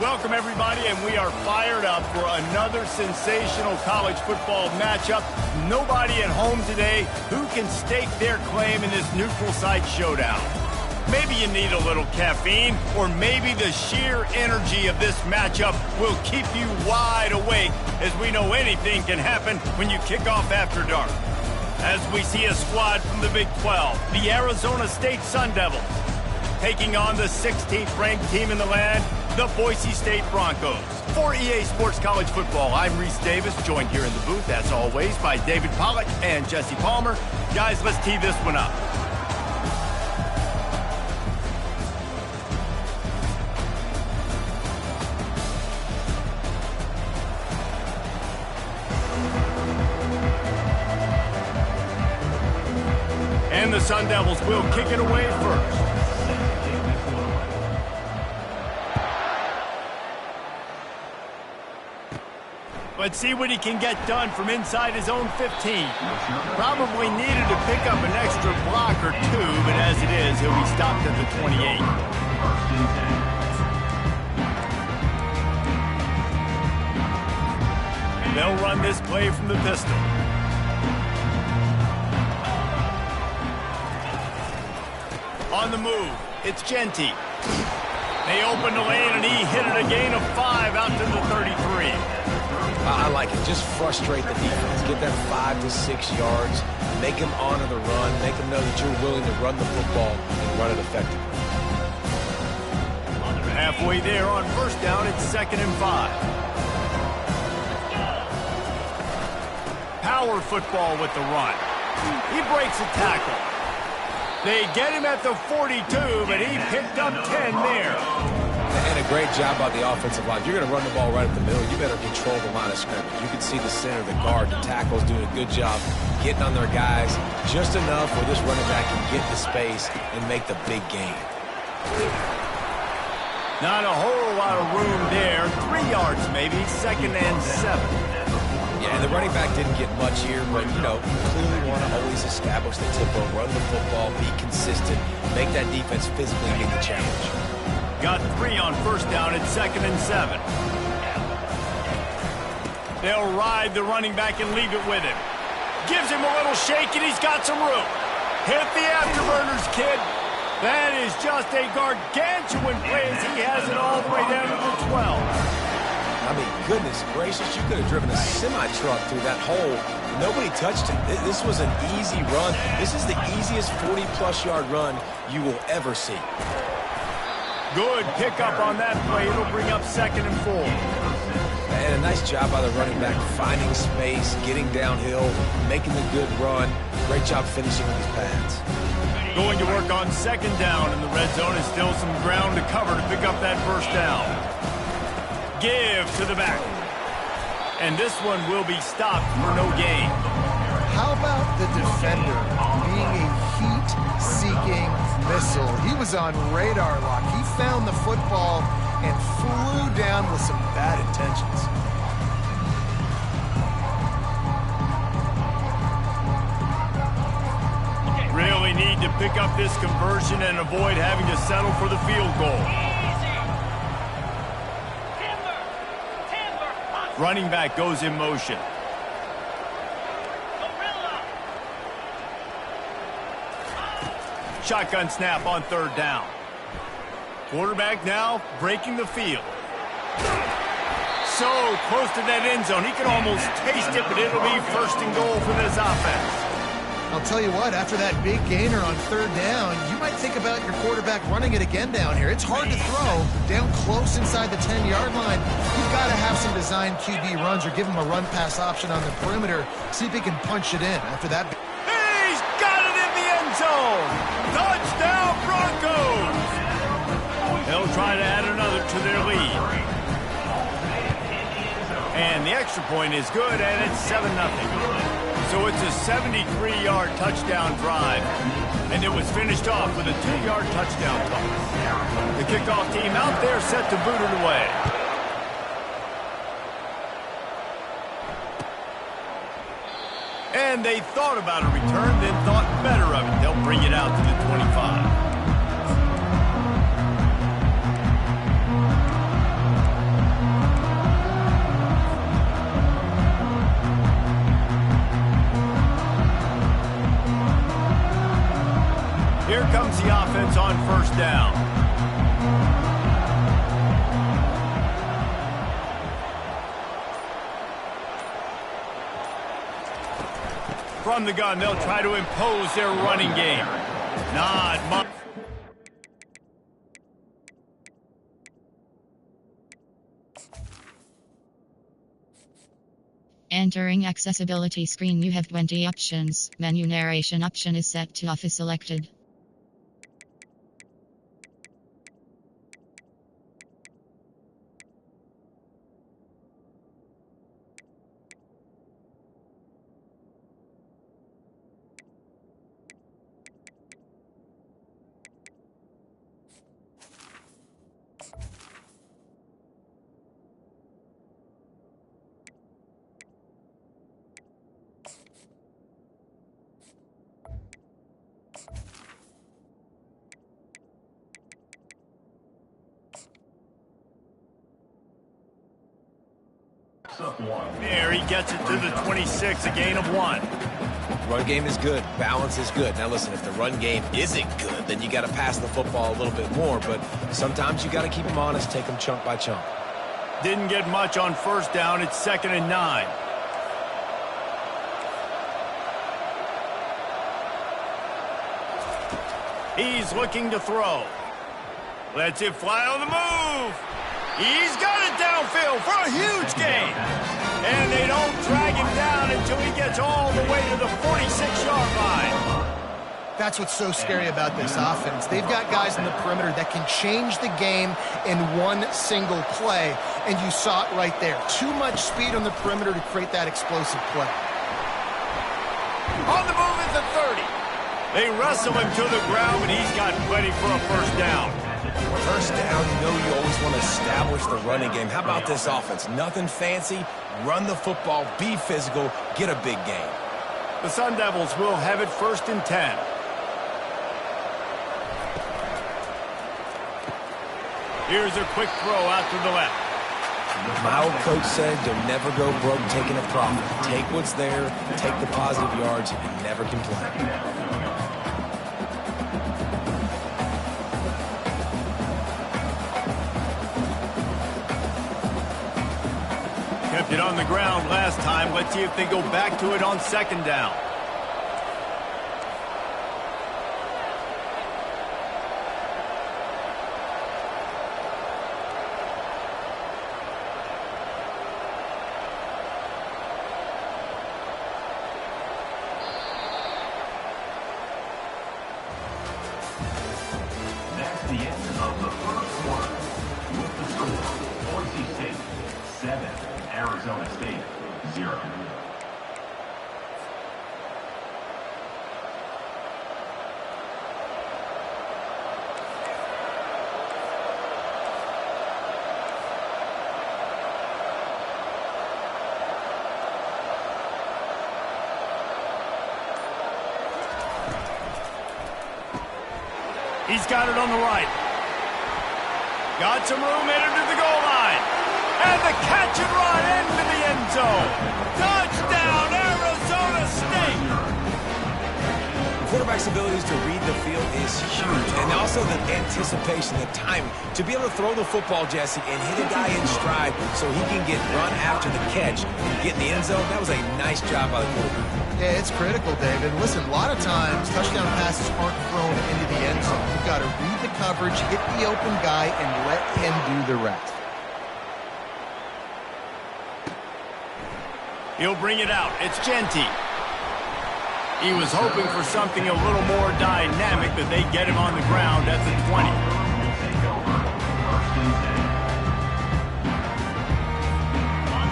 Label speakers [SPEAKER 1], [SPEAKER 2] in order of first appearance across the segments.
[SPEAKER 1] Welcome, everybody, and we are fired up for another sensational college football matchup. Nobody at home today who can stake their claim in this neutral site showdown. Maybe you need a little caffeine, or maybe the sheer energy of this matchup will keep you wide awake, as we know anything can happen when you kick off after dark. As we see a squad from the Big 12, the Arizona State Sun Devils, taking on the 16th ranked team in the land, the Boise State Broncos. For EA Sports College Football, I'm Reese Davis, joined here in the booth, as always, by David Pollack and Jesse Palmer. Guys, let's tee this one up. And the Sun Devils will kick it away first. Let's see what he can get done from inside his own 15. Probably needed to pick up an extra block or two, but as it is, he'll be stopped at the 28. They'll run this play from the pistol. On the move, it's Genty. They open the lane, and he hit it a gain of 5 out to the 33.
[SPEAKER 2] I like it. Just frustrate the defense. Get them 5 to 6 yards. Make them honor the run. Make them know that you're willing to run the football and run it effectively.
[SPEAKER 1] Halfway there on first down, it's 2nd and 5. Power football with the run. He breaks a tackle. They get him at the 42, but he picked up 10 there.
[SPEAKER 2] And a great job by the offensive line. If you're going to run the ball right up the middle, you better control the line of scrimmage. You can see the center, the guard, the tackles doing a good job getting on their guys just enough where this running back can get the space and make the big gain.
[SPEAKER 1] Not a whole lot of room there. 3 yards maybe, 2nd and 7.
[SPEAKER 2] Yeah, and the running back didn't get much here, but, you know, clearly want to always establish the tempo, run the football, be consistent, make that defense physically meet the challenge.
[SPEAKER 1] Got 3 on first down at 2nd and 7. They'll ride the running back and leave it with him. Gives him a little shake, and he's got some room. Hit the afterburners, kid. That is just a gargantuan play as he has it all the way down to the 12.
[SPEAKER 2] I mean, goodness gracious, you could have driven a semi-truck through that hole. Nobody touched him. This was an easy run. This is the easiest 40-plus yard run you will ever see.
[SPEAKER 1] Good pickup on that play. It'll bring up 2nd and 4.
[SPEAKER 2] And a nice job by the running back, finding space, getting downhill, making the good run. Great job finishing with his pads.
[SPEAKER 1] Going to work on 2nd down, and the red zone is still some ground to cover to pick up that first down. Give to the back. And this one will be stopped for no gain.
[SPEAKER 3] How about the defender being a heat-seeking missile? He was on radar lock. He found the football and flew down with some bad intentions.
[SPEAKER 1] Really need to pick up this conversion and avoid having to settle for the field goal. Running back goes in motion. Shotgun snap on 3rd down. Quarterback now breaking the field. So close to that end zone. He can almost taste it, but it'll be 1st and goal for this offense.
[SPEAKER 3] I'll tell you what, after that big gainer on 3rd down, you might think about your quarterback running it again down here. It's hard to throw down close inside the 10-yard line. You've got to have some designed QB runs or give him a run-pass option on the perimeter. See if he can punch it in after that.
[SPEAKER 1] He's got it in the end zone. Touchdown, Broncos. They'll try to add another to their lead. And the extra point is good, and it's 7-0. So it's a 73-yard touchdown drive, and it was finished off with a 2-yard touchdown toss. The kickoff team out there set to boot it away. And they thought about a return, then thought better of it. They'll bring it out to the 25. on first down. From the gun, they'll try to impose their running game. Not much.
[SPEAKER 4] Entering accessibility screen, you have 20 options. Menu narration option is set to off is selected.
[SPEAKER 1] There, he gets it to the 26, a gain of 1.
[SPEAKER 2] Run game is good. Balance is good. Now, listen, if the run game isn't good, then you got to pass the football a little bit more. But sometimes you got to keep them honest, take them chunk by chunk.
[SPEAKER 1] Didn't get much on first down. It's 2nd and 9. He's looking to throw. Lets it fly on the move. He's got it downfield for a huge gain. And they don't drag him down until he gets all the way to the 46-yard line.
[SPEAKER 3] That's what's so scary about this offense. They've got guys in the perimeter that can change the game in one single play, and you saw it right there. Too much speed on the perimeter to create that explosive play.
[SPEAKER 1] On the move at the 30. They wrestle him to the ground, but he's got plenty for a first down.
[SPEAKER 2] First down, you know you always want to establish the running game. How about this offense? Nothing fancy. Run the football, be physical, get a big gain.
[SPEAKER 1] The Sun Devils will have it 1st and 10. Here's a quick throw out to the left.
[SPEAKER 2] My old coach said you'll never go broke taking a profit. Take what's there, take the positive yards, and never complain.
[SPEAKER 1] Kept it on the ground last time. Let's see if they go back to it on 2nd down.
[SPEAKER 5] That's the end of the first quarter. With the score, Boise State 7, Arizona State 0.
[SPEAKER 1] He's got it on the right. Got some room, headed to the goal line. And the catch and run into the end zone. Touchdown, Arizona State.
[SPEAKER 2] Quarterback's abilities to read the field is huge. And also the anticipation, the timing. To be able to throw the football, Jesse, and hit a guy in stride so he can get run after the catch and get in the end zone, that was a nice job by the quarterback.
[SPEAKER 3] Yeah, it's critical, David. Listen, a lot of times, touchdown passes aren't thrown into the end zone. You've got to read the coverage, hit the open guy, and let him do the rest.
[SPEAKER 1] He'll bring it out. It's Genty. He was hoping for something a little more dynamic, but they get him on the ground at the 20.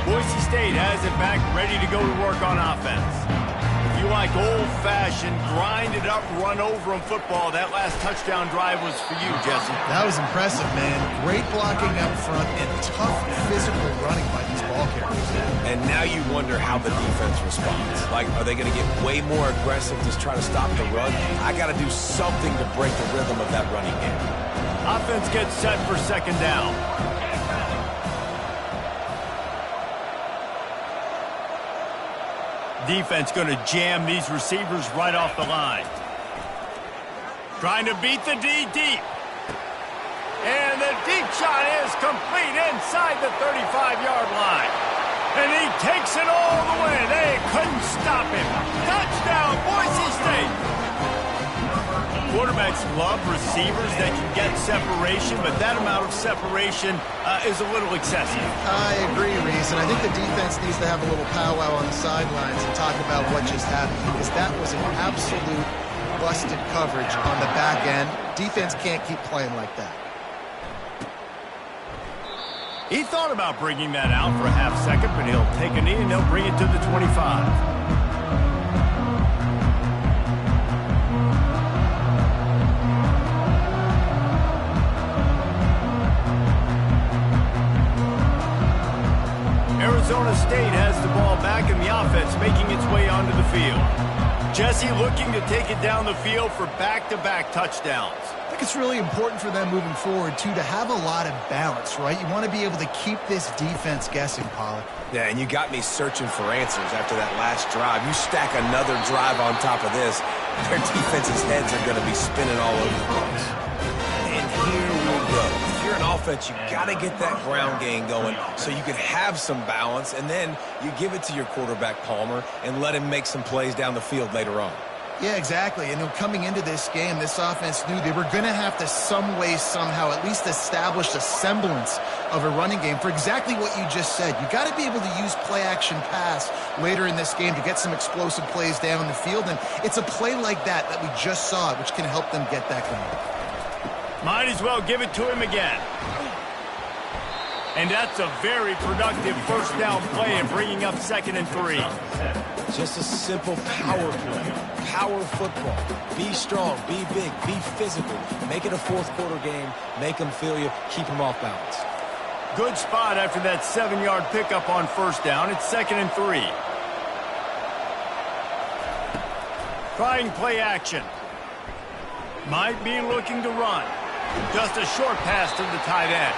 [SPEAKER 1] Boise State has it back, ready to go to work on offense. If you like old-fashioned, grind-it-up, run-over-'em football, that last touchdown drive was for you, Jesse.
[SPEAKER 3] That was impressive, man. Great blocking up front and tough physical running by these ball carriers.
[SPEAKER 2] And now you wonder how the defense responds. Like, are they going to get way more aggressive to try to stop the run? I got to do something to break the rhythm of that running game.
[SPEAKER 1] Offense gets set for 2nd down. Defense going to jam these receivers right off the line. Trying to beat the D deep. And the deep shot is complete inside the 35-yard line. And he takes it all the way. They couldn't stop him. Touchdown, Boise State. Quarterbacks love receivers that can get separation, but that amount of separation is a little excessive.
[SPEAKER 3] I agree, Reese, and I think the defense needs to have a little powwow on the sidelines and talk about what just happened, because that was an absolute busted coverage on the back end. Defense can't keep playing like that.
[SPEAKER 1] He thought about bringing that out for a half second, but he'll take a knee and they'll bring it to the 25. Arizona State has the ball back in the offense, making its way onto the field. Jesse looking to take it down the field for back-to-back touchdowns.
[SPEAKER 3] I think it's really important for them moving forward, too, to have a lot of balance, right? You want to be able to keep this defense guessing, Pollard.
[SPEAKER 2] Yeah, and you got me searching for answers after that last drive. You stack another drive on top of this, their defense's heads are going to be spinning all over the place. And here we go. If you're an offense, you got to get that ground game going so you can have some balance, and then you give it to your quarterback, Palmer, and let him make some plays down the field later on.
[SPEAKER 3] Yeah, exactly. And coming into this game, this offense knew they were going to have to some way, somehow, at least establish a semblance of a running game for exactly what you just said. You got to be able to use play-action pass later in this game to get some explosive plays down the field. And it's a play like that we just saw, which can help them get that going.
[SPEAKER 1] Might as well give it to him again. And that's a very productive first down play and bringing up 2nd and 3.
[SPEAKER 2] Just a simple power play. Power football. Be strong, be big, be physical. Make it a fourth-quarter game. Make them feel you. Keep them off balance.
[SPEAKER 1] Good spot after that 7-yard pickup on first down. It's 2nd and 3. Trying play action. Might be looking to run. Just a short pass to the tight end.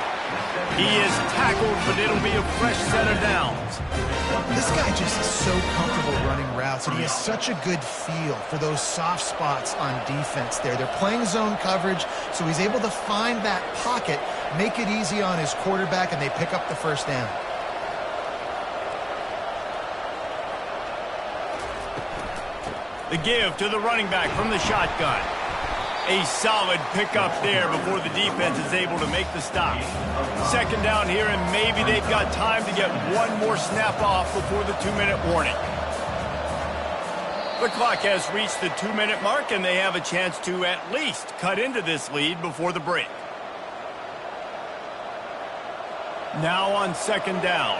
[SPEAKER 1] He is tackled, but it'll be a fresh set of downs.
[SPEAKER 3] This guy just is so comfortable running routes, and he has such a good feel for those soft spots on defense there. They're playing zone coverage, so he's able to find that pocket, make it easy on his quarterback, and they pick up the first down.
[SPEAKER 1] The give to the running back from the shotgun. A solid pickup there before the defense is able to make the stop. 2nd down here, and maybe they've got time to get one more snap off before the 2-minute warning. The clock has reached the 2-minute mark, and they have a chance to at least cut into this lead before the break. Now on 2nd down.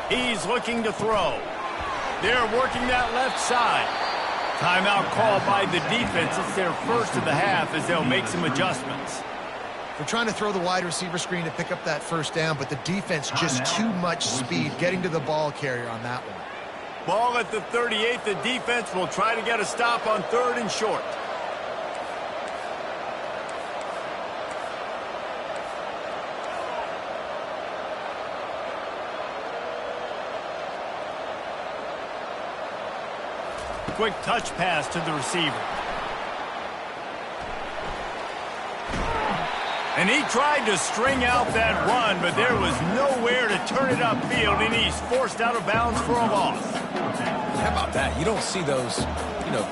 [SPEAKER 1] He's looking to throw. They're working that left side. Timeout call by the defense. It's their first of the half as they'll make some adjustments.
[SPEAKER 3] They're trying to throw the wide receiver screen to pick up that first down, but the defense just too much speed getting to the ball carrier on that one.
[SPEAKER 1] Ball at the 38. The defense will try to get a stop on 3rd and short. Quick touch pass to the receiver. And he tried to string out that run, but there was nowhere to turn it upfield, and he's forced out of bounds for a loss.
[SPEAKER 2] How about that? You don't see those,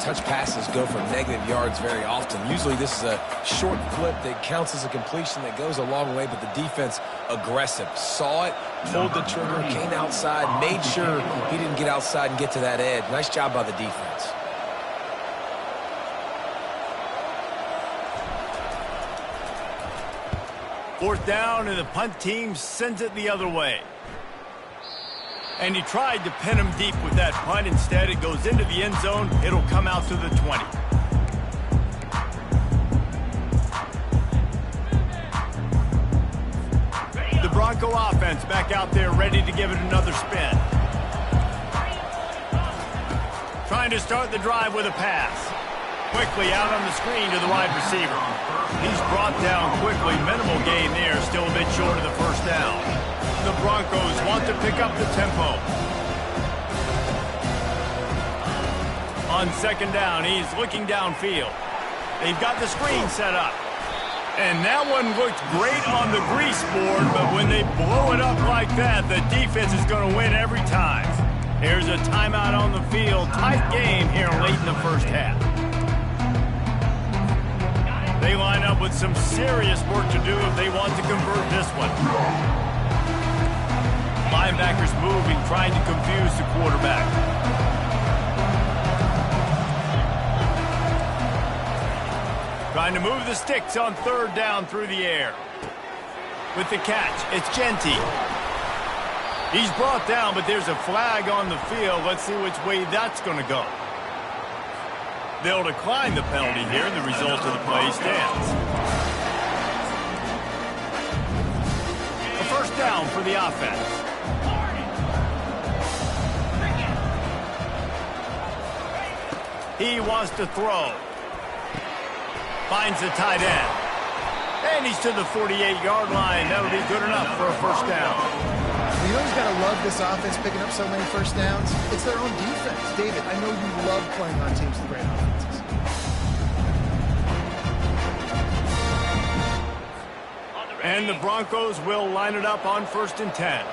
[SPEAKER 2] touch passes go for negative yards very often. Usually this is a short flip that counts as a completion that goes a long way, but the defense aggressive. Saw it, pulled the trigger, came outside, made sure he didn't get outside and get to that edge. Nice job by the defense.
[SPEAKER 1] Fourth down, and the punt team sends it the other way. And he tried to pin him deep with that punt. Instead, it goes into the end zone. It'll come out to the 20. The Bronco offense back out there ready to give it another spin. Trying to start the drive with a pass. Quickly out on the screen to the wide receiver. He's brought down quickly. Minimal gain there. Still a bit short of the first down. The Broncos want to pick up the tempo. On second down, he's looking downfield. They've got the screen set up. And that one looked great on the grease board, but when they blow it up like that, the defense is going to win every time. Here's a timeout on the field. Tight game here late in the first half. They line up with some serious work to do if they want to convert this one. Linebackers moving, trying to confuse the quarterback. Trying to move the sticks on third down through the air. With the catch, it's Genty. He's brought down, but there's a flag on the field. Let's see which way that's going to go. They'll decline the penalty here, and the result of the play stands. A first down for the offense. He wants to throw. Finds the tight end. And he's to the 48-yard line. That'll be good enough for a first down.
[SPEAKER 3] You know who's got to love this offense picking up so many first downs? It's their own defense. David, I know you love playing on teams with great offenses.
[SPEAKER 1] And the Broncos will line it up on 1st and 10.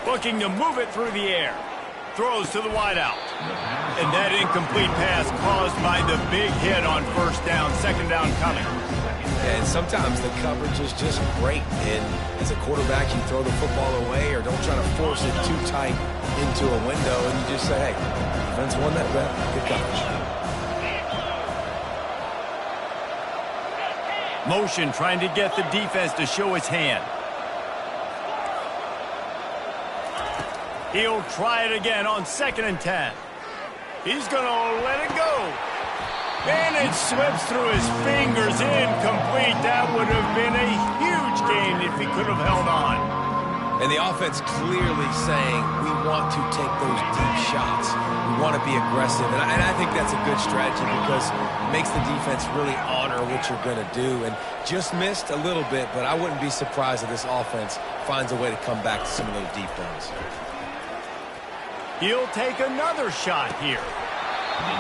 [SPEAKER 1] Looking to move it through the air. Throws to the wideout. And that incomplete pass caused by the big hit on first down. Second down coming.
[SPEAKER 2] And sometimes the coverage is just great. And as a quarterback, you throw the football away or don't try to force it too tight into a window. And you just say, hey, defense won that bet. Good coverage.
[SPEAKER 1] Motion trying to get the defense to show his hand. He'll try it again on 2nd and 10. He's going to let it go. And it slips through his fingers. Incomplete. That would have been a huge gain if he could have held on.
[SPEAKER 2] And the offense clearly saying, we want to take those deep shots. We want to be aggressive. And I think that's a good strategy because it makes the defense really honor what you're going to do. And just missed a little bit, but I wouldn't be surprised if this offense finds a way to come back to some of those deep ones.
[SPEAKER 1] He'll take another shot here.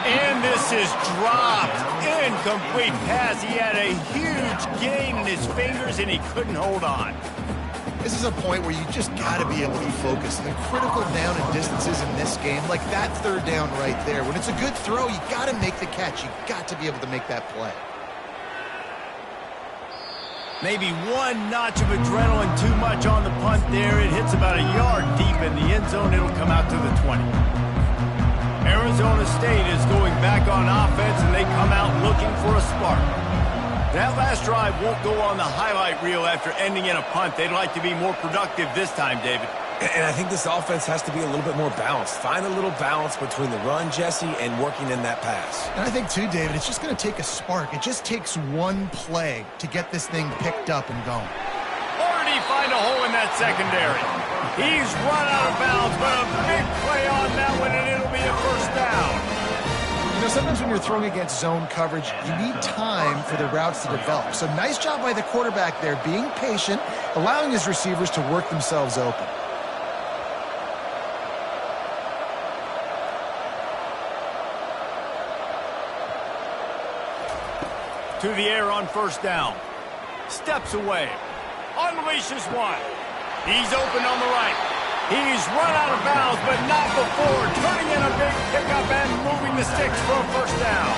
[SPEAKER 1] And this is dropped. Incomplete pass. He had a huge gain in his fingers, and he couldn't hold on.
[SPEAKER 3] This is a point where you just got to be able to focus. The critical down and distances in this game, like that third down right there. When it's a good throw, you got to make the catch. You got to be able to make that play.
[SPEAKER 1] Maybe one notch of adrenaline too much on the punt there. It hits about a yard deep in the end zone. It'll come out to the 20. Arizona State is going back on offense, and they come out looking for a spark. That last drive won't go on the highlight reel after ending in a punt. They'd like to be more productive this time, David.
[SPEAKER 2] And I think this offense has to be a little bit more balanced. Find a little balance between the run, Jesse, and working in that pass.
[SPEAKER 3] And I think, too, David, it's just going to take a spark. It just takes one play to get this thing picked up and going.
[SPEAKER 1] Or did he find a hole in that secondary? He's run out of bounds, but a big play on that one, and it'll be a first down.
[SPEAKER 3] You know, sometimes when you're throwing against zone coverage, you need time for the routes to develop. So nice job by the quarterback there, being patient, allowing his receivers to work themselves open.
[SPEAKER 1] To the air on first down. Steps away. Unleashes one. He's open on the right. He's run out of bounds, but not before. Turning in a big pickup and moving the sticks for a first down.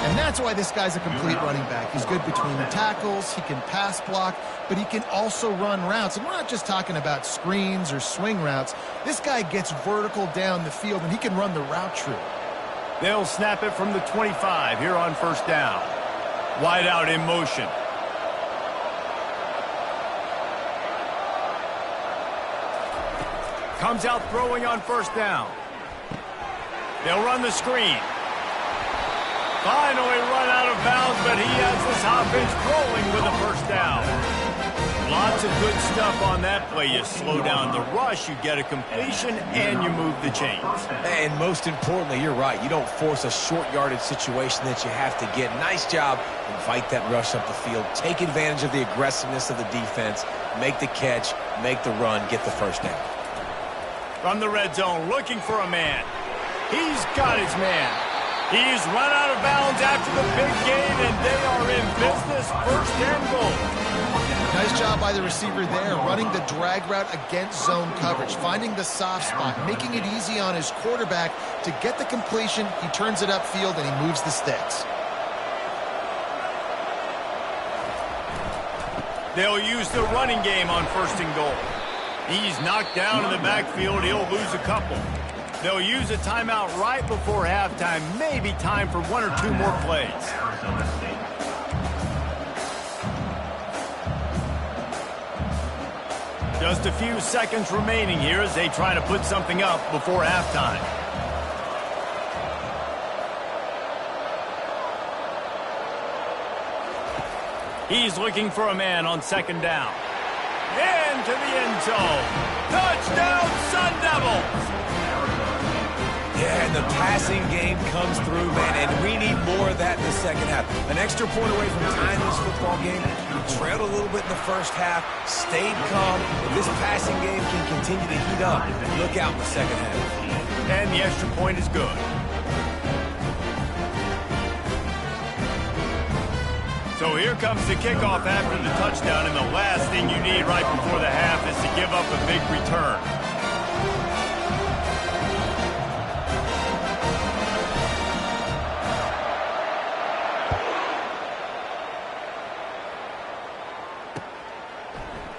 [SPEAKER 3] And that's why this guy's a complete running back. He's good between the tackles. He can pass block, but he can also run routes. And we're not just talking about screens or swing routes. This guy gets vertical down the field, and he can run the route true.
[SPEAKER 1] They'll snap it from the 25 here on first down. Wide out in motion. Comes out throwing on first down. They'll run the screen. Finally run out of bounds, but he has this offense rolling with a first down. Lots of good stuff on that play. You slow down the rush, you get a completion, and you move the chains.
[SPEAKER 2] And most importantly, you're right. You don't force a short yardage situation that you have to get. Nice job. Invite that rush up the field. Take advantage of the aggressiveness of the defense. make the catch, make the run, get the first down.
[SPEAKER 1] From the red zone, looking for a man. He's got his man. He's run out of bounds after the big gain, and they are in business. First and goal.
[SPEAKER 3] Nice job by the receiver there, running the drag route against zone coverage, finding the soft spot, making it easy on his quarterback to get the completion. He turns it upfield, and he moves the sticks.
[SPEAKER 1] They'll use the running game on first and goal. He's knocked down in the backfield. He'll lose a couple. They'll use a timeout right before halftime. Maybe time for one or two more plays.
[SPEAKER 5] Arizona State.
[SPEAKER 1] Just a few seconds remaining here as they try to put something up before halftime. He's looking for a man on second down. Into the end zone. Touchdown, Sun Devils!
[SPEAKER 2] Yeah, and the passing game comes through, man, and we need more of that in the second half. An extra point away from tying this football game. We trailed a little bit in the first half, stayed calm. If this passing game can continue to heat up, look out in the second half.
[SPEAKER 1] And the extra point is good. So here comes the kickoff after the touchdown, and the last thing you need right before the half is to give up a big return.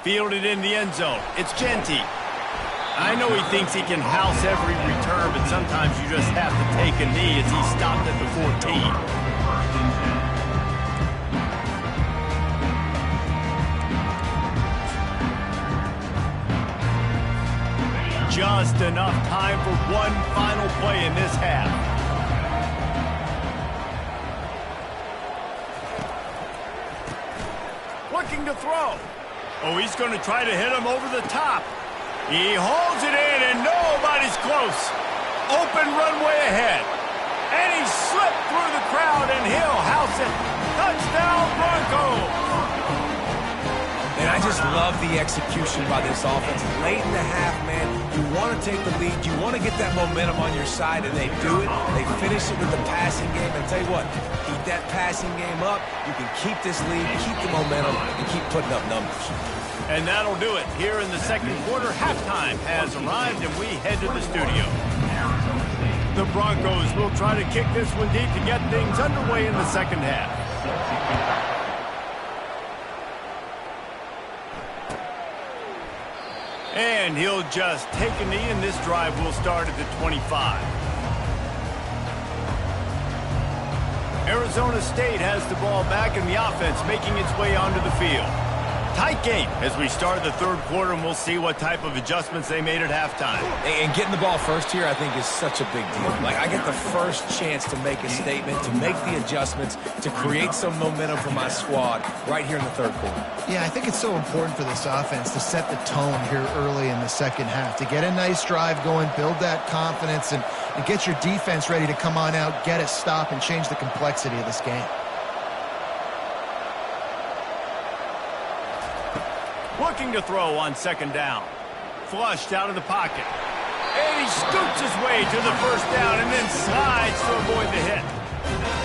[SPEAKER 1] Fielded in the end zone. It's Genty. I know he thinks he can house every return, but sometimes you just have to take a knee as he stopped at the 14. Just enough time for one final play in this half. Looking to throw. Oh, he's going to try to hit him over the top. He holds it in, and nobody's close. Open runway ahead. And he slipped through the crowd, and he'll house it. Touchdown, Broncos!
[SPEAKER 2] And I just love the execution by this offense. Late in the half, man, you want to take the lead. You want to get that momentum on your side, and they do it. They finish it with the passing game. And tell you what, keep that passing game up. You can keep this lead, keep the momentum, and keep putting up numbers.
[SPEAKER 1] And that'll do it. Here in the second quarter, halftime has arrived, and we head to the studio. The Broncos will try to kick this one deep to get things underway in the second half. And he'll just take a knee, and this drive will start at the 25. Arizona State has the ball back, and the offense making its way onto the field. Tight game as we start the third quarter, and we'll see what type of adjustments they made at halftime.
[SPEAKER 2] And getting the ball first here, I think, is such a big deal. Like, I get the first chance to make a statement, to make the adjustments, to create some momentum for my squad right here in the third quarter.
[SPEAKER 3] Yeah, I think it's so important for this offense to set the tone here early in the second half, to get a nice drive going, build that confidence, and get your defense ready to come on out, get a stop, and change the complexity of this game.
[SPEAKER 1] Looking to throw on second down. Flushed out of the pocket. And he scoots his way to the first down and then slides to avoid the hit.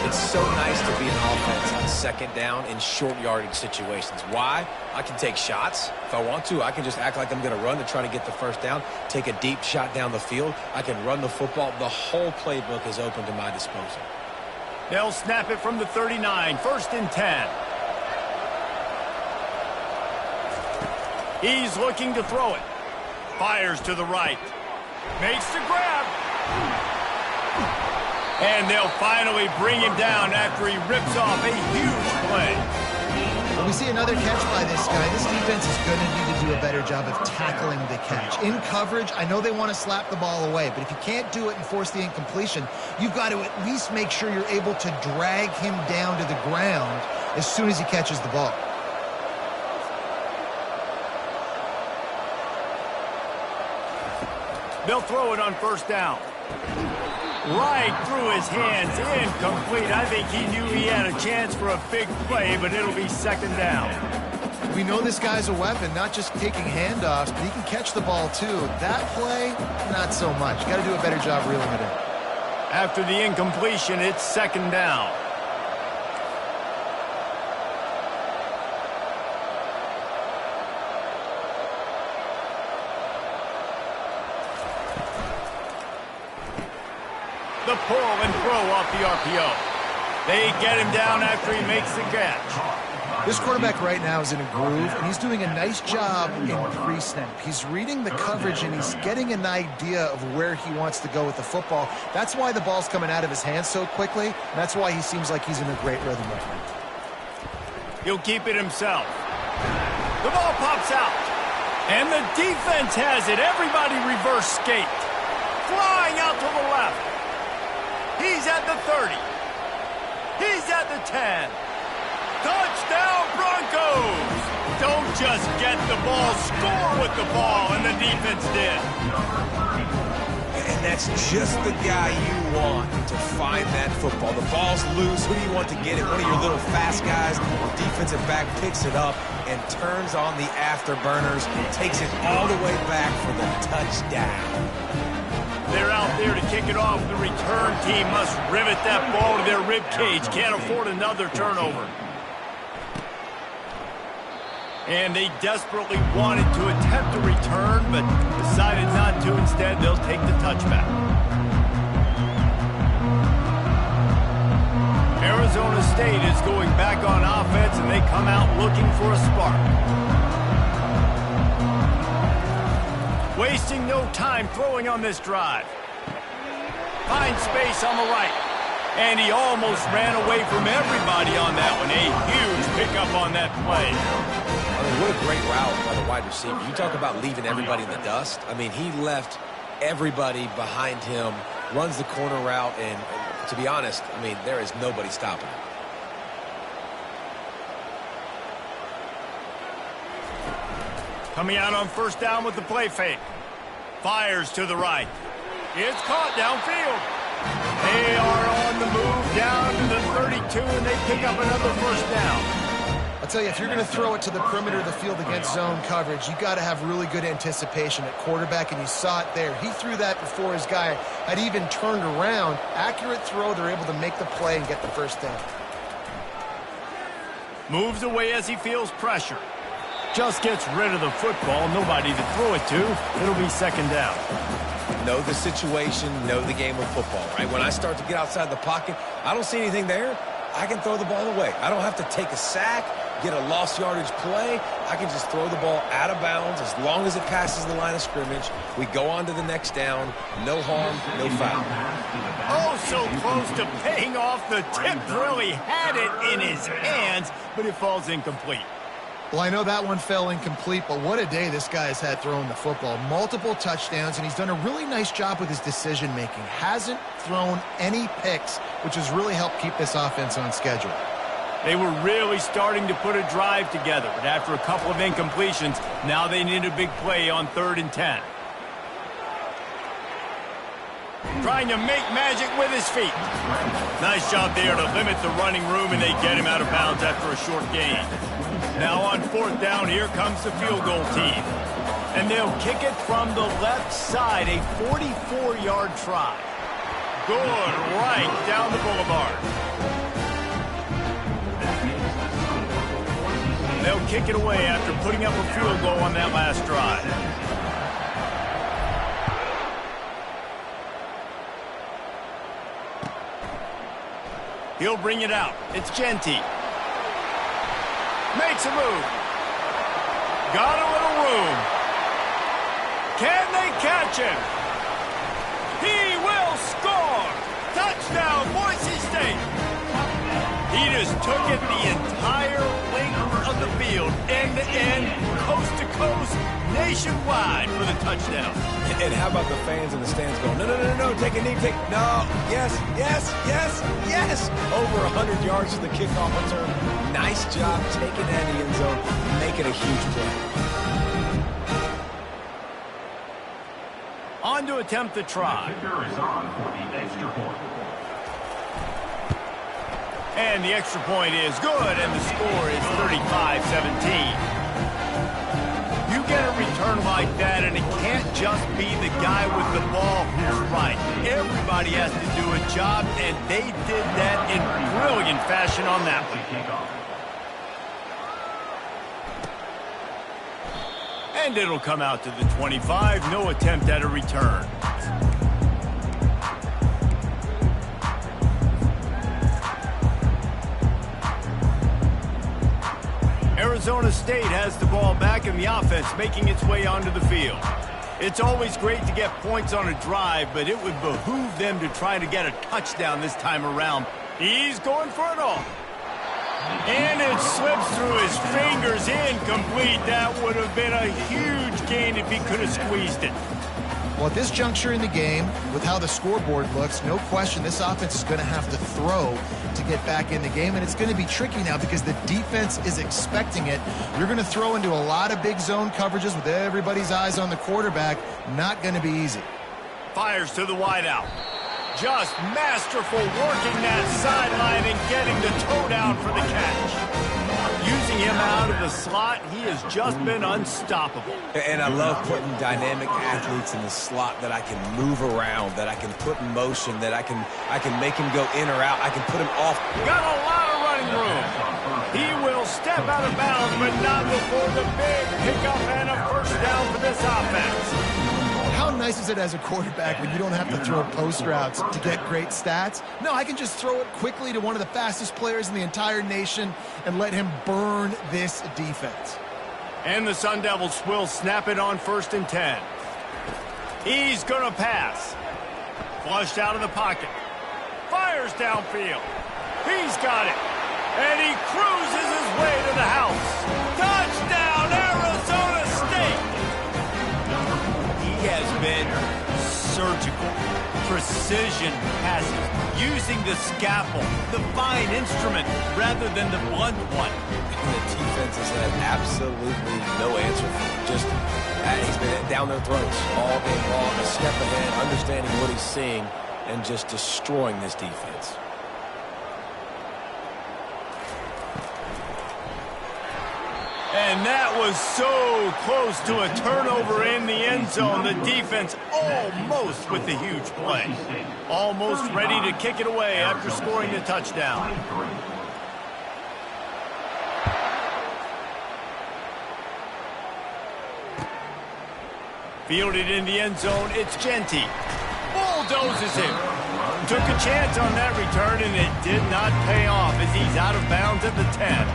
[SPEAKER 2] It's so nice to be an offense on second down in short yardage situations. Why? I can take shots. If I want to, I can just act like I'm going to run to try to get the first down, take a deep shot down the field. I can run the football. The whole playbook is open to my disposal.
[SPEAKER 1] They'll snap it from the 39, first and 10. He's looking to throw it. Fires to the right. Makes the grab. And they'll finally bring him down after he rips off a huge play.
[SPEAKER 3] When we see another catch by this guy, this defense is going to need to do a better job of tackling the catch. In coverage, I know they want to slap the ball away, but if you can't do it and force the incompletion, you've got to at least make sure you're able to drag him down to the ground as soon as he catches the ball.
[SPEAKER 1] They'll throw it on first down. Right through his hands, incomplete. I think he knew he had a chance for a big play, but it'll be second down.
[SPEAKER 3] We know this guy's a weapon, not just taking handoffs, but he can catch the ball too. That play, not so much. Got to do a better job reeling it in.
[SPEAKER 1] After the incompletion, it's second down. The pull and throw off the RPO. They get him down after he makes the catch.
[SPEAKER 3] This quarterback right now is in a groove, and he's doing a nice job in pre-snap. He's reading the coverage, and he's getting an idea of where he wants to go with the football. That's why the ball's coming out of his hands so quickly, and that's why he seems like he's in a great rhythm right now.
[SPEAKER 1] He'll keep it himself. The ball pops out, and the defense has it. Everybody reverse skate. Flying out to the left. He's at the 30. He's at the 10. Touchdown, Broncos! Don't just get the ball, score with the ball, and the defense did.
[SPEAKER 2] And that's just the guy you want to find that football. The ball's loose. Who do you want to get it? One of your little fast guys. The defensive back picks it up and turns on the afterburners, takes it all the way back for the touchdown.
[SPEAKER 1] They're out there to kick it off. The return team must rivet that ball to their rib cage. Can't afford another turnover. And they desperately wanted to attempt a return, but decided not to. Instead, they'll take the touchback. Arizona State is going back on offense, and they come out looking for a spark. Wasting no time throwing on this drive. Finds space on the right. And he almost ran away from everybody on that one. A huge pickup on that play.
[SPEAKER 2] I mean, what a great route by the wide receiver. You talk about leaving everybody in the dust. I mean, he left everybody behind him, runs the corner route, and to be honest, I mean, there is nobody stopping him.
[SPEAKER 1] Coming out on first down with the play fake. Fires to the right. It's caught downfield. They are on the move down to the 32, and they pick up another first down.
[SPEAKER 3] I'll tell you, if you're going to throw it to the perimeter of the field against zone coverage, you got to have really good anticipation at quarterback, and you saw it there. He threw that before his guy had even turned around. Accurate throw, they're able to make the play and get the first down.
[SPEAKER 1] Moves away as he feels pressure. Just gets rid of the football. Nobody to throw it to. It'll be second down.
[SPEAKER 2] Know the situation, know the game of football, right? When I start to get outside the pocket, I don't see anything there. I can throw the ball away. I don't have to take a sack, get a lost yardage play. I can just throw the ball out of bounds as long as it passes the line of scrimmage. We go on to the next down. No harm, no foul.
[SPEAKER 1] Oh, so close to paying off. The tip really had it in his hands, but it falls incomplete.
[SPEAKER 3] Well, I know that one fell incomplete, but what a day this guy has had throwing the football. Multiple touchdowns, and he's done a really nice job with his decision-making. Hasn't thrown any picks, which has really helped keep this offense on schedule.
[SPEAKER 1] They were really starting to put a drive together, but after a couple of incompletions, now they need a big play on 3rd and 10. Trying to make magic with his feet. Nice job there to limit the running room, and they get him out of bounds after a short gain. Now on 4th down, here comes the field goal team. And they'll kick it from the left side, a 44-yard try. Good, right down the boulevard. They'll kick it away after putting up a field goal on that last drive. He'll bring it out. It's Genty. Makes a move. Got a little room. Can they catch him? He will score. Touchdown, Boise State. He just took it the entire length of the field, end to end, coast to coast, nationwide for the touchdown.
[SPEAKER 2] And how about the fans in the stands going, no, no, no, no, take a knee, no, yes, yes, yes, yes. Over 100 yards to the kickoff return. Nice job taking that in the end zone, making a huge play.
[SPEAKER 1] On to attempt the try.
[SPEAKER 5] The kicker is on for the extra point.
[SPEAKER 1] And the extra point is good, and the score is 35-17. get a return like that, and it can't just be the guy with the ball who's right. Everybody has to do a job, and they did that in brilliant fashion on that one. And it'll come out to the 25. No attempt at a return. Arizona State has the ball back in the offense, making its way onto the field. It's always great to get points on a drive, but it would behoove them to try to get a touchdown this time around. He's going for it all. And it slips through his fingers, incomplete. That would have been a huge gain if he could have squeezed it.
[SPEAKER 3] Well, at this juncture in the game, with how the scoreboard looks, no question this offense is going to have to throw to get back in the game, and it's going to be tricky now because the defense is expecting it. You're going to throw into a lot of big zone coverages with everybody's eyes on the quarterback. Not going to be easy.
[SPEAKER 1] Fires to the wideout. Just masterful working that sideline and getting the toe down for the catch. Using him out of the slot, he has just been unstoppable.
[SPEAKER 2] And I love putting dynamic athletes in the slot that I can move around, that I can put in motion, that I can make him go in or out. I can put him off.
[SPEAKER 1] Got a lot of running room. He will step out of bounds, but not before the big pickup and a first down for this offense.
[SPEAKER 3] How nice is it as a quarterback when you don't have to throw post routes to get great stats? No, I can just throw it quickly to one of the fastest players in the entire nation and let him burn this defense.
[SPEAKER 1] And the Sun Devils will snap it on 1st and 10. He's going to pass. Flushed out of the pocket. Fires downfield. He's got it. And he cruises his way to the house. Touchdown, Arizona State! He has been surgical, precision passing, using the scalpel, the fine instrument, rather than the blunt one.
[SPEAKER 2] And the defense has had absolutely no answer for him. Just, he's been down their throats all game long, a step ahead, understanding what he's seeing, and just destroying this defense.
[SPEAKER 1] And that was so close to a turnover in the end zone. The defense almost with the huge play. Almost ready to kick it away after scoring the touchdown. Fielded in the end zone, it's Genty. Bulldozes him. Took a chance on that return, and it did not pay off as he's out of bounds at the 10.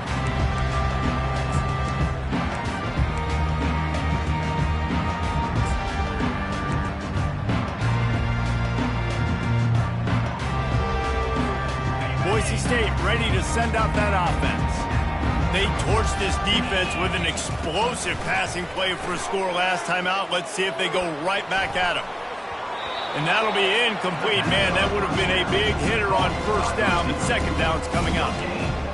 [SPEAKER 1] Boise State ready to send out that offense. They torched this defense with an explosive passing play for a score last time out. Let's see if they go right back at him. And that'll be incomplete, man. That would have been a big hitter on 1st down, but 2nd down's coming up.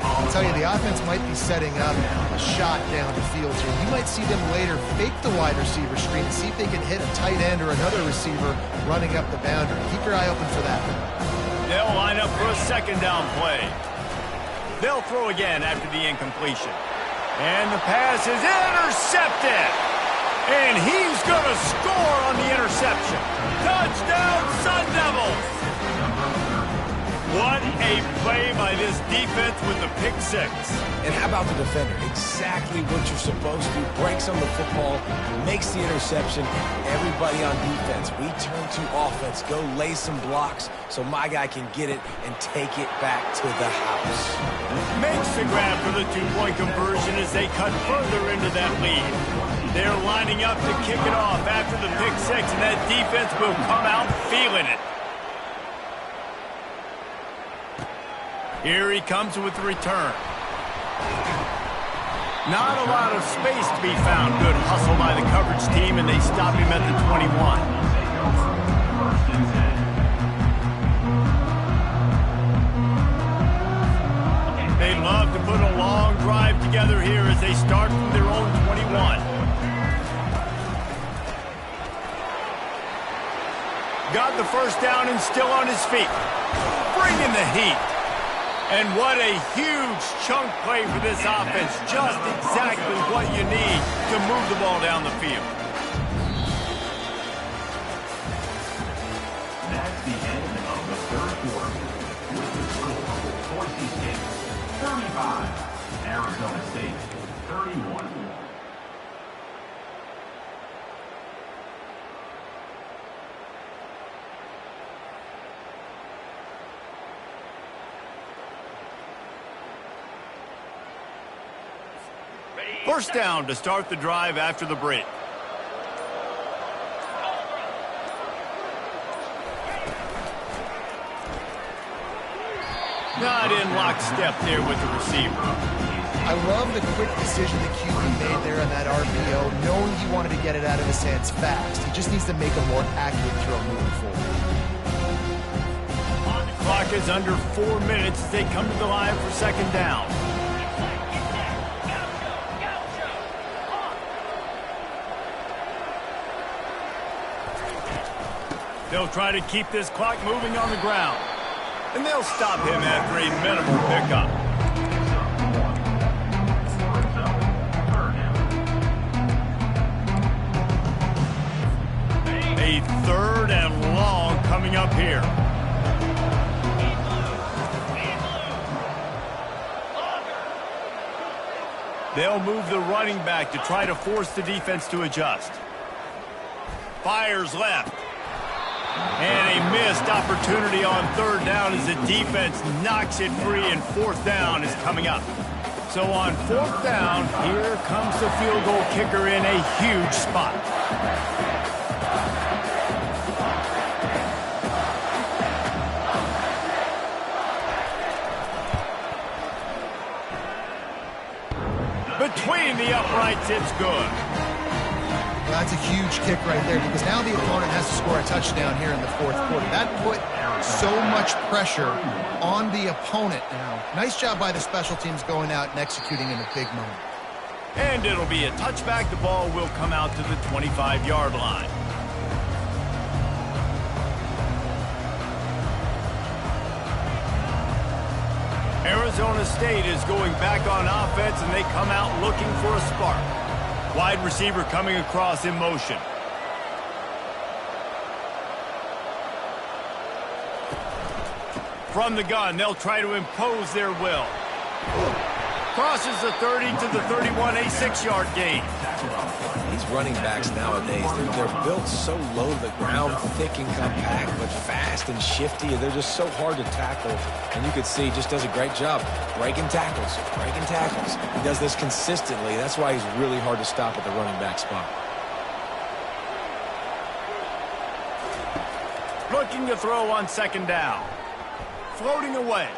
[SPEAKER 3] I'll tell you, the offense might be setting up a shot down the field here. You might see them later fake the wide receiver screen and see if they can hit a tight end or another receiver running up the boundary. Keep your eye open for that.
[SPEAKER 1] They'll line up for a 2nd down play. They'll throw again after the incompletion. And the pass is intercepted. And he's going to score on the interception. Touchdown, Sun Devils! What a play by this defense with the pick 6.
[SPEAKER 2] And how about the defender? Exactly what you're supposed to. Breaks on the football, makes the interception. Everybody on defense, we turn to offense. Go lay some blocks so my guy can get it and take it back to the house.
[SPEAKER 1] Makes the grab for the 2-point conversion as they cut further into that lead. They're lining up to kick it off after the pick 6, and that defense will come out feeling it. Here he comes with the return. Not a lot of space to be found. Good hustle by the coverage team, and they stop him at the 21. They love to put a long drive together here as they start from their own 21. Got the 1st down and still on his feet. Bringing the heat. And what a huge chunk play for this offense. Just exactly what you need to move the ball down the field.
[SPEAKER 5] That's the end of the third quarter. With the score, Boise State 35, Arizona State 31.
[SPEAKER 1] First down to start the drive after the break. Not in lockstep there with the receiver.
[SPEAKER 3] I love the quick decision the QB made there on that RPO, knowing he wanted to get it out of his hands fast. He just needs to make a more accurate throw moving forward.
[SPEAKER 1] The clock is under 4 minutes as they come to the line for second down. They'll try to keep this clock moving on the ground. And they'll stop him after a minimal pickup. A third and long coming up here. They'll move the running back to try to force the defense to adjust. Fires left. And a missed opportunity on third down as the defense knocks it free, and fourth down is coming up. So on fourth down, here comes the field goal kicker in a huge spot. Between the uprights, it's good.
[SPEAKER 3] That's a huge kick right there, because now the opponent has to score a touchdown here in the fourth quarter. That put so much pressure on the opponent now. Nice job by the special teams going out and executing in a big moment.
[SPEAKER 1] And it'll be a touchback. The ball will come out to the 25-yard line. Arizona State is going back on offense, and they come out looking for a spark. Wide receiver coming across in motion. From the gun, they'll try to impose their will. Crosses the 30 to the 31, a 6-yard gain.
[SPEAKER 2] These running backs nowadays, they're built so low to the ground, thick and compact, but fast and shifty. They're just so hard to tackle. And you can see he just does a great job breaking tackles, breaking tackles. He does this consistently. That's why he's really hard to stop at the running back spot.
[SPEAKER 1] Looking to throw on second down. Floating away.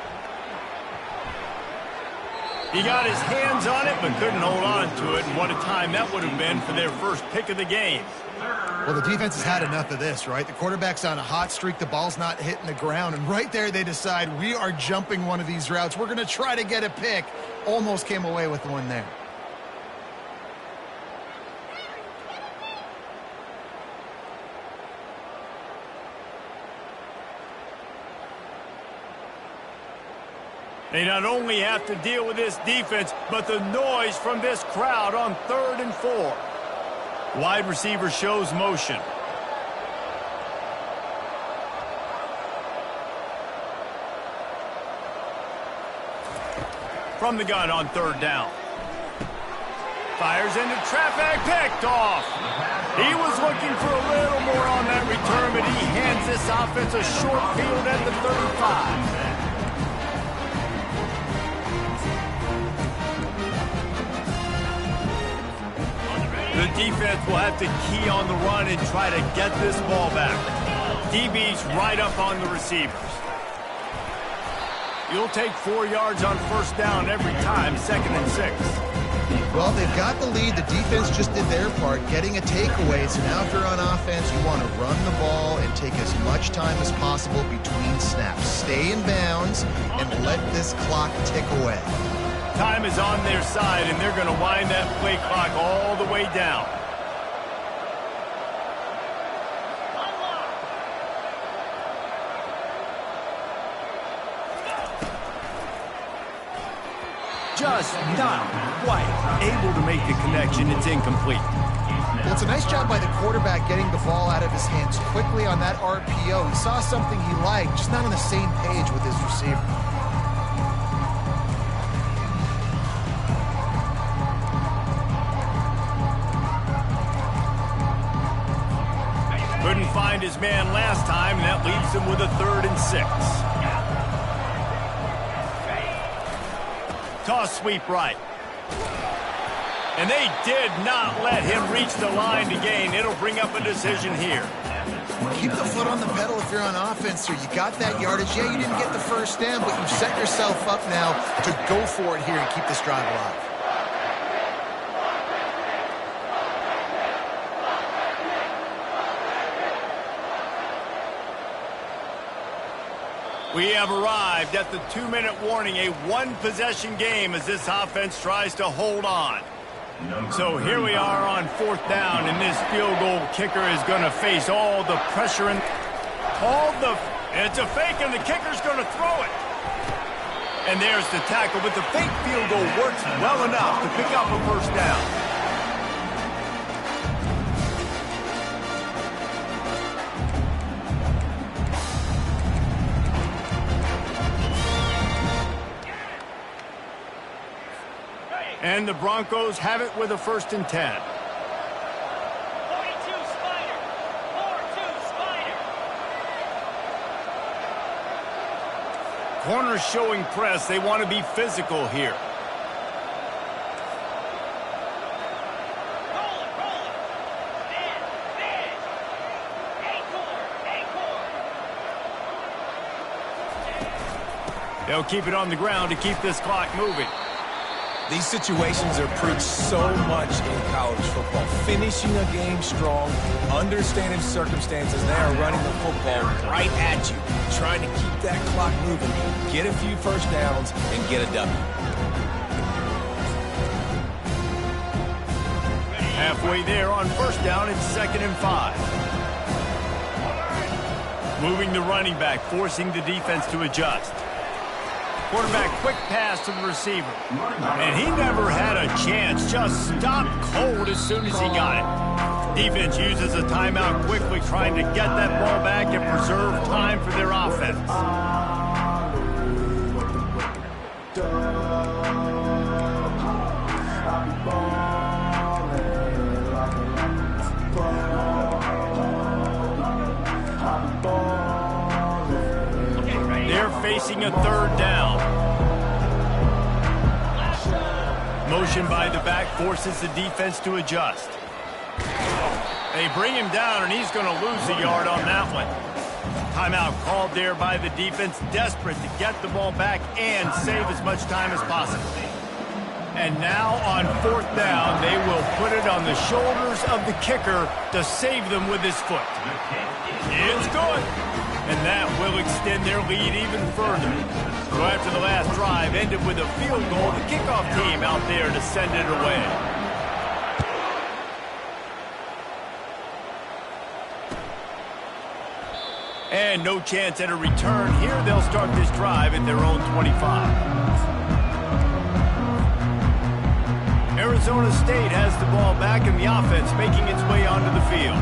[SPEAKER 1] He got his hands on it, but couldn't hold on to it. And what a time that would have been for their first pick of the game.
[SPEAKER 3] Well, the defense has had enough of this, right? The quarterback's on a hot streak. The ball's not hitting the ground. And right there, they decide, we are jumping one of these routes. We're going to try to get a pick. Almost came away with one there.
[SPEAKER 1] They not only have to deal with this defense, but the noise from this crowd on 3rd and 4. Wide receiver shows motion. From the gun on 3rd down. Fires into traffic, picked off. He was looking for a little more on that return, but he hands this offense a short field at the 35. The defense will have to key on the run and try to get this ball back. DB's right up on the receivers. You'll take 4 yards on first down every time, 2nd and 6.
[SPEAKER 3] Well, they've got the lead. The defense just did their part, getting a takeaway. So now if you're on offense, you want to run the ball and take as much time as possible between snaps. Stay in bounds and let this clock tick away.
[SPEAKER 1] Time is on their side, and they're going to wind that play clock all the way down. just not quite able to make the connection. It's incomplete.
[SPEAKER 3] Well, it's a nice job by the quarterback getting the ball out of his hands quickly on that RPO. He saw something he liked, just not on the same page with his receiver.
[SPEAKER 1] Couldn't find his man last time, and that leaves him with a 3rd and 6. Toss sweep right. And they did not let him reach the line to gain. It'll bring up a decision here.
[SPEAKER 3] Keep the foot on the pedal if you're on offense, or you got that yardage. Yeah, you didn't get the first down, but you've set yourself up now to go for it here and keep this drive alive.
[SPEAKER 1] We have arrived at the 2-minute warning, a one-possession game as this offense tries to hold on. So here we are on 4th down, and this field goal kicker is going to face all the pressure. It's a fake, and the kicker's going to throw it. And there's the tackle, but the fake field goal works well enough to pick up a 1st down. And the Broncos have it with a 1st and 10.
[SPEAKER 6] 42 Spider. 4-2 Spider.
[SPEAKER 1] Corners showing press. They want to be physical here.
[SPEAKER 6] Roll it. Man. A-core.
[SPEAKER 1] They'll keep it on the ground to keep this clock moving.
[SPEAKER 2] These situations are preached so much in college football. Finishing a game strong, understanding circumstances. They are running the football right at you, trying to keep that clock moving, get a few 1st downs, and get a W.
[SPEAKER 1] Halfway there on 1st down, it's 2nd and 5. Moving the running back, forcing the defense to adjust. Quarterback, quick pass to the receiver. And he never had a chance. Just stopped cold as soon as he got it. Defense uses a timeout quickly, trying to get that ball back and preserve time for their offense. They're facing a 3rd down. Motion by the back forces the defense to adjust. They bring him down, and he's going to lose a yard on that one. Timeout called there by the defense, desperate to get the ball back and save as much time as possible. And now on 4th down, they will put it on the shoulders of the kicker to save them with his foot. It's good. And that will extend their lead even further. So after the last drive ended with a field goal, the kickoff team out there to send it away. And no chance at a return here. They'll start this drive at their own 25. Arizona State has the ball back, and the offense making its way onto the field.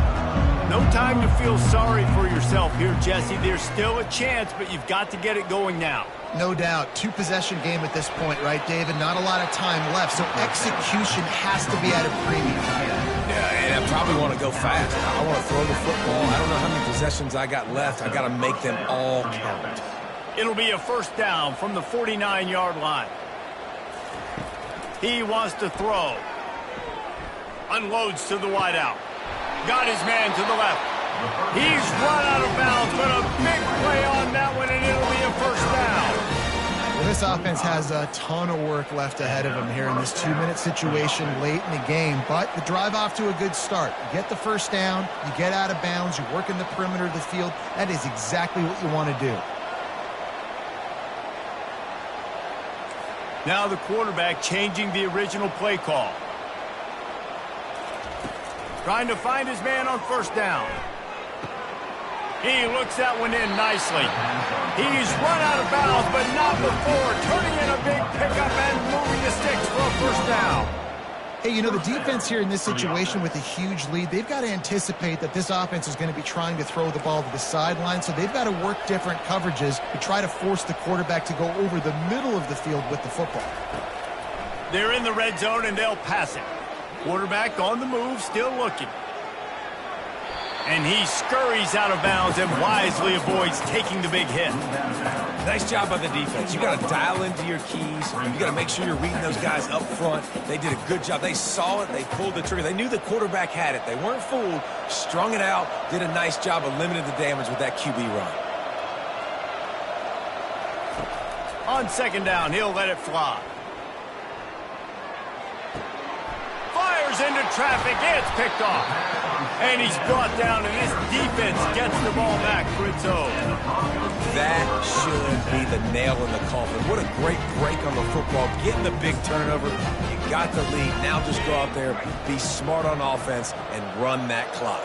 [SPEAKER 1] No time to feel sorry for yourself here, Jesse. There's still a chance, but you've got to get it going now.
[SPEAKER 3] No doubt. 2-possession game at this point, right, David? Not a lot of time left, so execution has to be at a premium here.
[SPEAKER 2] Yeah, and I probably want to go fast. I want to throw the football. I don't know how many possessions I got left. I got to make them all count.
[SPEAKER 1] It'll be a 1st down from the 49-yard line. He wants to throw. Unloads to the wideout. Got his man to the left. He's run out of bounds, but a big play on that one, and it'll be a 1st down.
[SPEAKER 3] Well, this offense has a ton of work left ahead of them here in this 2-minute situation late in the game, but the drive off to a good start. You get the 1st down, you get out of bounds, you work in the perimeter of the field. That is exactly what you want to do.
[SPEAKER 1] Now the quarterback changing the original play call. Trying to find his man on 1st down. He looks that one in nicely. He's run out of bounds, but not before. Turning in a big pickup and moving between the sticks for a first down.
[SPEAKER 3] Hey, you know, the defense here in this situation with a huge lead, they've got to anticipate that this offense is going to be trying to throw the ball to the sideline, so they've got to work different coverages to try to force the quarterback to go over the middle of the field with the football.
[SPEAKER 1] They're in the red zone, and they'll pass it. Quarterback on the move, still looking. And he scurries out of bounds and wisely avoids taking the big hit.
[SPEAKER 2] Nice job by the defense. You got to dial into your keys. You got to make sure you're reading those guys up front. They did a good job. They saw it. They pulled the trigger. They knew the quarterback had it. They weren't fooled. Strung it out. Did a nice job of limiting the damage with that QB run.
[SPEAKER 1] On second down, he'll let it fly. Fires into traffic. It's picked off. And he's brought down, and this defense gets the ball back for its own.
[SPEAKER 2] That should be the nail in the coffin. What a great break on the football. Getting the big turnover. You got the lead. Now just go out there, be smart on offense, and run that clock.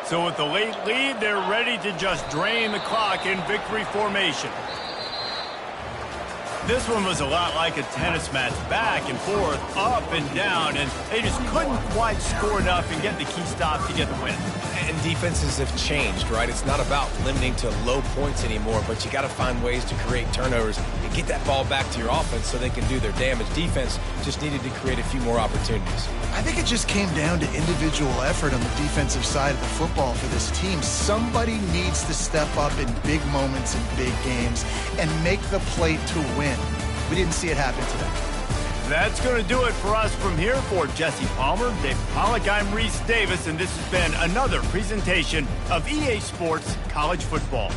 [SPEAKER 1] So with the late lead, they're ready to just drain the clock in victory formation. This one was a lot like a tennis match, back and forth, up and down, and they just couldn't quite score enough and get the key stop to get the win.
[SPEAKER 2] And defenses have changed, right? It's not about limiting to low points anymore, but you got to find ways to create turnovers and get that ball back to your offense so they can do their damage. Defense just needed to create a few more opportunities.
[SPEAKER 3] I think it just came down to individual effort on the defensive side of the football for this team. Somebody needs to step up in big moments in big games and make the play to win. We didn't see it happen today.
[SPEAKER 1] That's going to do it for us from here. For Jesse Palmer, Dave Pollack, I'm Reese Davis, and this has been another presentation of EA Sports College Football.